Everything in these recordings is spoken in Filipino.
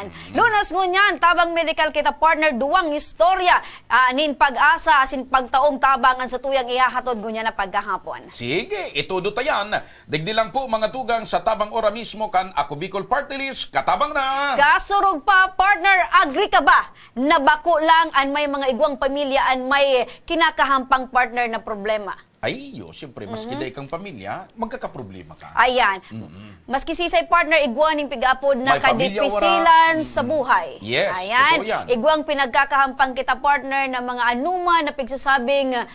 Ayan. Lunos ngunyan, tabang medical kita partner, duwang istorya nin pag-asa, asin pagtaong tabangan sa tuyang ihahatod ngunyan na pagkahapon. Sige, itudo tayan. Digdi lang po mga tugang sa tabang ora mismo kan Ako Bicol Party List, katabang na. Kasurog pa, partner, agree ka ba? Nabako lang an may mga igwang pamilya an may kinakahampang partner na problema. Ay, siyempre, maski day kang pamilya, magkakaproblema ka. Ayan. Maski sisay partner, igwaning pig-apod na May pamilya kadipisilan sa buhay. Yes, ayan. totoo yan. Igwang pinagkakahampang kita partner na mga anuma na pigsasabing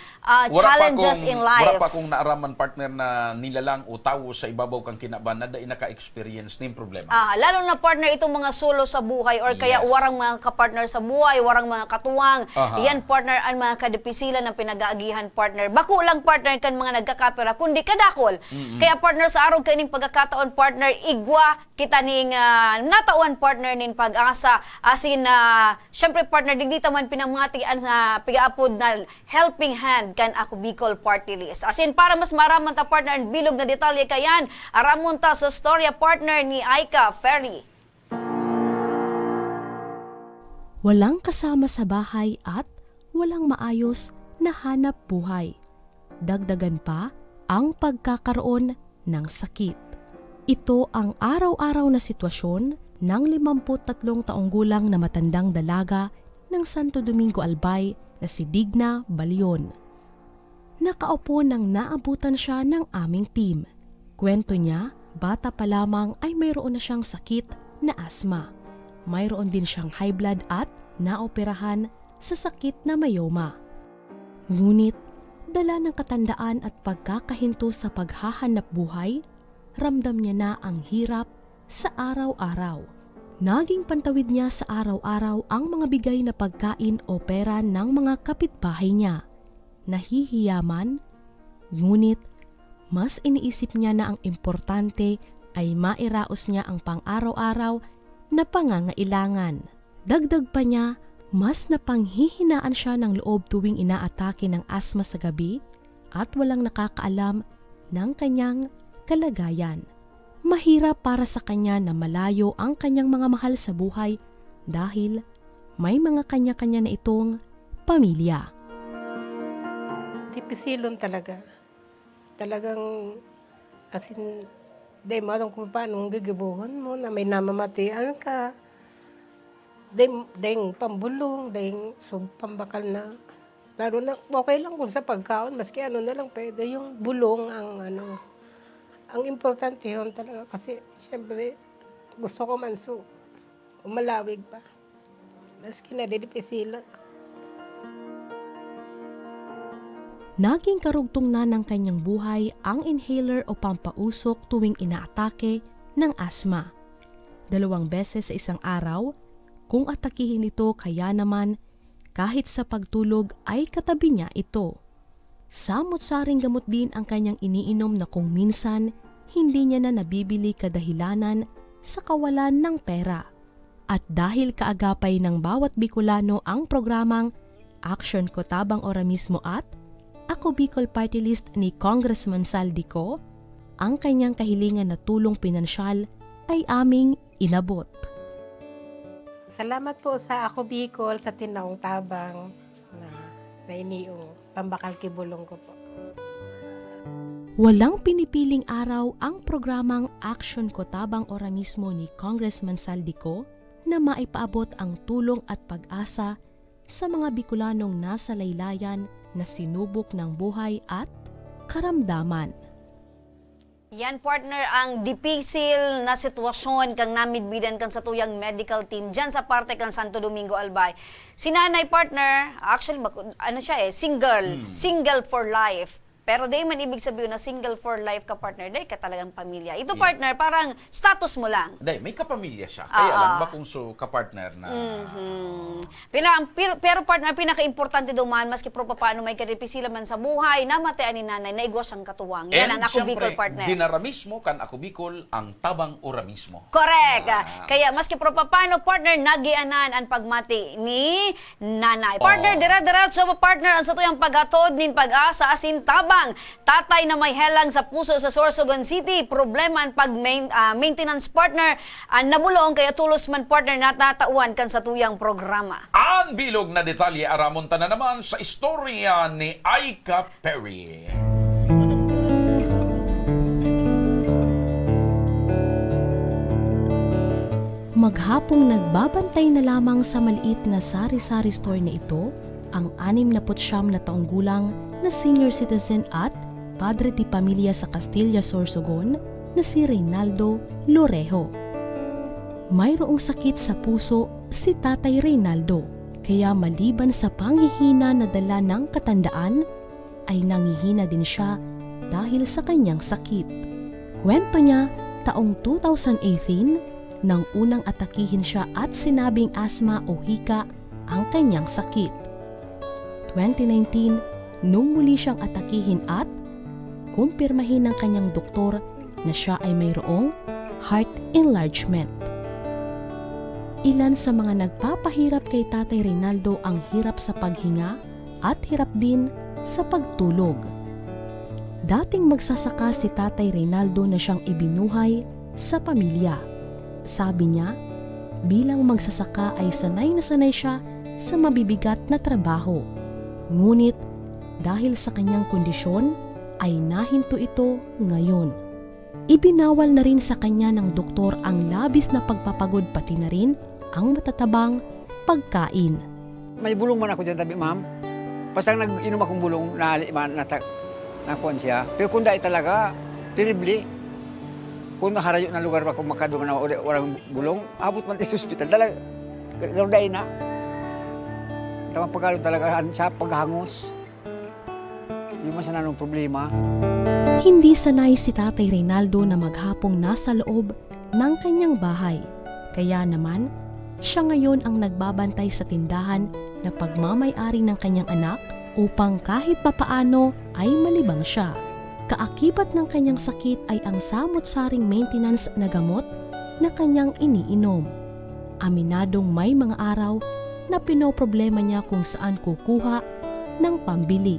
challenges in life. Wala pa kung naaraman partner na nilalang o tawo sa ibabaw kang kinaban na dahil naka-experience ng problema. Lalo na partner itong mga solo sa buhay or kaya Yes. warang mga kapartner sa buhay, warang mga katuwang. Aha. Yan partner ang mga kadipisilan ng pinag-aagihan partner. Bako lang partner kan mga nagkakapera kundi kadakol. Kaya partner sa araw kaning pagkakataon partner igwa kita ning natawan partner nin pag-asa asin syempre partner digdita man pinamatian sa pigaapod na helping hand kan Ako Bicol Party List. Asin para mas maraman ta partner ang bilog na detalye kayan aramon ta sa storya partner ni Aika Ferry. Walang kasama sa bahay at walang maayos na hanap buhay. Dagdagan pa ang pagkakaroon ng sakit. Ito ang araw-araw na sitwasyon ng 53 taong gulang na matandang dalaga ng Santo Domingo Albay na si Digna Balion. Nakaupo nang naabutan siya ng aming team. Kwento niya, bata pa lamang ay mayroon na siyang sakit na asma. Mayroon din siyang high blood at naoperahan sa sakit na myoma. Ngunit dala ng katandaan at pagkakahinto sa paghahanap buhay, ramdam niya na ang hirap sa araw-araw. Naging pantawid niya sa araw-araw ang mga bigay na pagkain o pera ng mga kapitbahay niya. Nahihiyaman, ngunit mas iniisip niya na ang importante ay mairaos niya ang pang-araw-araw na pangangailangan. Dagdag pa niya, mas napanghihinaan siya ng loob tuwing inaatake ng asma sa gabi at walang nakakaalam ng kanyang kalagayan. Mahirap para sa kanya na malayo ang kanyang mga mahal sa buhay dahil may mga kanya-kanya na itong pamilya. Dipisilon talaga. Talagang, asin, di mo alam kung paano gigibuhan mo na may namamatian ka. Dahing pambulong, dahing pambakal na. Lalo na, okay lang kung sa pagkaon, maski ano na lang pwede. Yung bulong ang importante yun talaga. Kasi, siyempre, gusto ko man umalawig pa. Maski na didipisilan. Naging karugtong na ng kanyang buhay ang inhaler o pampausok tuwing inaatake ng asma. 2 beses sa isang araw, kung atakihin ito kaya naman kahit sa pagtulog ay katabi niya ito. Samot-saring gamot din ang kanyang iniinom na kung minsan hindi niya na nabibili kadahilanan sa kawalan ng pera. At dahil kaagapay ng bawat Bicolano ang programang Aksyon Ko Tabang Ora Mismo at Ako Bicol Party List ni Congressman Saldico, ang kanyang kahilingan na tulong pinansyal ay aming inabot. Salamat po sa Ako Bicol, sa Tinaong Tabang na iniong pambakal kibulong ko po. Walang pinipiling araw ang programang Aksyon Ko Tabang Ora Mismo ni Congressman Saldico na maipaabot ang tulong at pag-asa sa mga Bicolanong nasa laylayan na sinubok ng buhay at karamdaman. Yan partner ang dipisil na sitwasyon kang namidbidan kang sa tuyang medical team dyan sa parte kang Santo Domingo Albay. Si nanay partner, actually ano siya single for life. Pero di man ibig sabihin na single for life ka partner, di ka talagang pamilya. Ito partner, parang status mo lang. Day, may kapamilya siya. Kaya lang ba kung kapartner na... Pero partner, pinaka-importante duman, maski paano may kadipisilan man sa buhay, namatayan ni nanay, naigwas ang katuwang. Yan ang Ako Bicol partner. Dinara mismo kan Ako Bicol ang tabang ora mismo. Correct. Kaya maski paano partner, nagianan ang pagmati ni nanay. Partner, dira-diretso partner, ang sa tuyang paghatod nin pag-asa, asin tabang Katabang, tatay na may helang sa puso sa Sorsogon City, problema ang maintenance partner nabulong kaya tulos man partner natatauan kan sa tuyang programa. Ang bilog na detalye aramonta na naman sa istorya ni Aika Perry. Maghapong nagbabantay na lamang sa maliit na sari-sari store na ito ang 69 na taong gulang na senior citizen at padre di pamilya sa Castilla, Sorsogon na si Reynaldo Lorejo. Mayroong sakit sa puso si Tatay Reynaldo, kaya maliban sa panghihina na dala ng katandaan, ay nangihina din siya dahil sa kanyang sakit. Kwento niya, taong 2018, nang unang atakihin siya at sinabing asma o hika ang kanyang sakit. 2019, nung muli siyang atakihin at kumpirmahin ng kanyang doktor na siya ay mayroong heart enlargement. Ilan sa mga nagpapahirap kay Tatay Reynaldo ang hirap sa paghinga at hirap din sa pagtulog. Dating magsasaka si Tatay Reynaldo na siyang ibinuhay sa pamilya. Sabi niya, bilang magsasaka ay sanay na sanay siya sa mabibigat na trabaho. Ngunit dahil sa kanyang kondisyon ay nahinto ito ngayon. Ibinawal na rin sa kanya ng doktor ang labis na pagpapagod pati na rin ang matatabang pagkain. May bulong man ako dyan tabi, ma'am. Basta nag-inom akong bulong, nakuhan siya. Pero kung dahil talaga, terribly. Kung nakarayo na lugar ako makadungan na walang bulong, abot man tayo sa hospital. Dahil na. Tamang pagkalo talaga sa paghangos. Hindi man siya nanong problema. Hindi sanay si Tatay Reynaldo na maghapong nasa loob ng kanyang bahay. Kaya naman, siya ngayon ang nagbabantay sa tindahan na pagmamay-ari ng kanyang anak upang kahit papaano ay malibang siya. Kaakibat ng kanyang sakit ay ang samot-saring maintenance na gamot na kanyang iniinom. Aminadong may mga araw na pinoproblema niya kung saan kukuha ng pambili.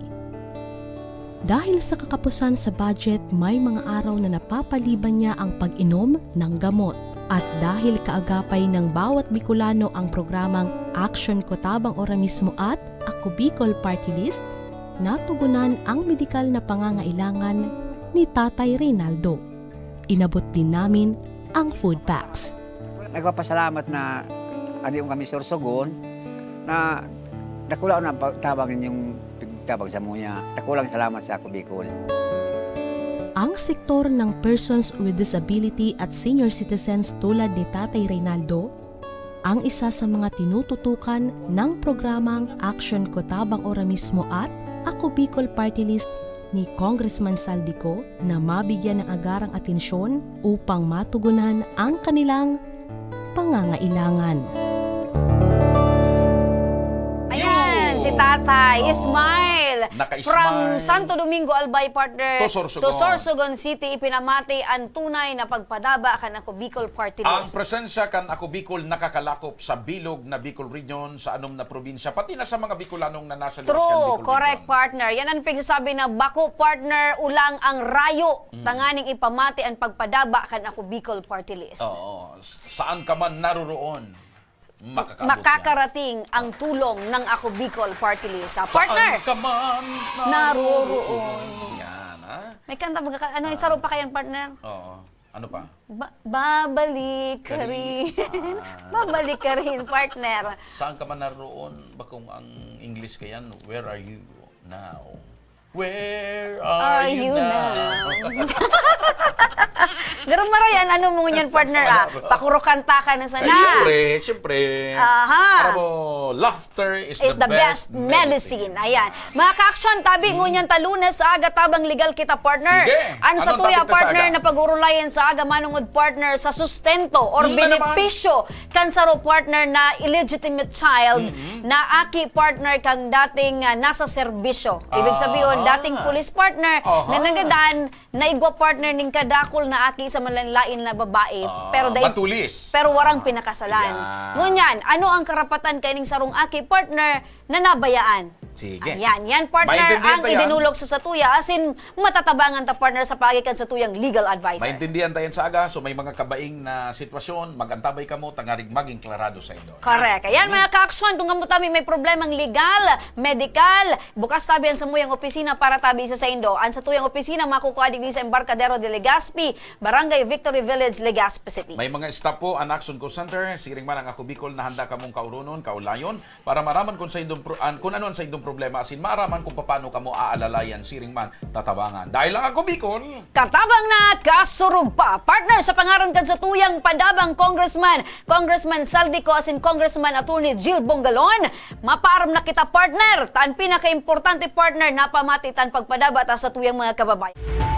Dahil sa kakapusan sa budget, may mga araw na napapaliban niya ang pag-inom ng gamot. At dahil kaagapay ng bawat Bicolano ang programang Action Cotabang Ora Mismo at Ako Bicol Party List, natugunan ang medikal na pangangailangan ni Tatay Reynaldo. Inabot din namin ang food packs. Nagpapasalamat na yung kami Sorsogon na nakula na tabangin yung tabang sa muya. Nakulang salamat sa Ako Bicol. Ang sektor ng persons with disability at senior citizens tulad ni Tatay Reynaldo ang isa sa mga tinututukan ng programang Action Cotabang Ora Mismo at Ako Bicol Party List ni Congressman Saldico na mabigyan ng agarang atensyon upang matugunan ang kanilang pangangailangan. Ayan, si Tatay Ismail Naka-Ismail. from Santo Domingo Albay partner To Sorsogon City ipinamati ang tunay na pagpadaba kan Ako Bicol Party Ang List. presensya kan Ako Bicol nakakalakop sa bilog na Bicol Region, sa anom na probinsya, pati na sa mga Bicolanong na nasa luwas kan True, Bicol correct Region. partner. Yan ang pagsasabi na bako partner ulang ang rayo. Tanganing ipamati ang pagpadaba kan Ako Bicol Party List. Oo, saan ka man naroroon, makakaabot yan. Makakarating ang tulong ng Ako Bicol Party List. Partner, Saan ka man naroroon. Yan, ha? May kanta ano isaro pa kayan partner? Oo. Ano pa? Babalik ka rin. Babalik ka rin, partner. Saan ka man naroon? Ba kung ang English kayan, where are you now? Where are you now? Garong marayan, ano mo ngunyan, partner, Pakurokanta ka na sana. Siyempre. Aha. Alam mo, laughter is Is the best medicine. Ayan. Mga ka-action, tabi ngunyan talunes sa aga tabang legal kita, partner. Sige. An sa Anong tuya, topic ta sa partner, aga? na pag-urulayan sa aga manungod, partner, sa sustento or Ano benepisyo kansaro, partner, na illegitimate child na aki, partner, kang dating nasa serbisyo. Ibig sabihin, dating police partner Aha. na nagadan na igwa partner ning kadakol na aki sa malanlain na babae. Pero dahil matulis. pero warang pinakasalan. Ayan. Ngunyan, ano ang karapatan kay ning sarong aki partner na nabayaan? Sige. Ayan, yan partner Maintindihan ang tayo. idinulog sa Satuya as in matatabangan ta partner sa pagikan sa tuyang legal advisor. Maintindihan tayo sa aga, so may mga kabaing na sitwasyon, magantabay ka mo, tangarig maging klarado sa inyo. Correct. Ayan mga ka-aksyon, kung kami may problemang legal, medical, bukas tabi ang sa muyang opisina para tabi isa sa Indo. Ang sa tuyang opisina makukuha din sa Embarcadero de Legazpi, Barangay Victory Village, Legazpi City. May mga staff po ang Action Call Center, siring man ang ako Bicol na handa ka mong kaurunon, kaulayon, para maraman kung sa indong kung ano ang sa indong problema, asin maraman kung paano ka mo aalalayan, siring man tatabangan. Dahil lang ako Bicol, Katabang na kasurug pa. Partner sa pangaran kan sa tuyang padabang Congressman Saldico asin Congressman Attorney Jill Bongalon. Mapaaram na kita partner. Tan pinaka-importante partner na pamatitan pagpadaba ta sa tuyang mga kababayan.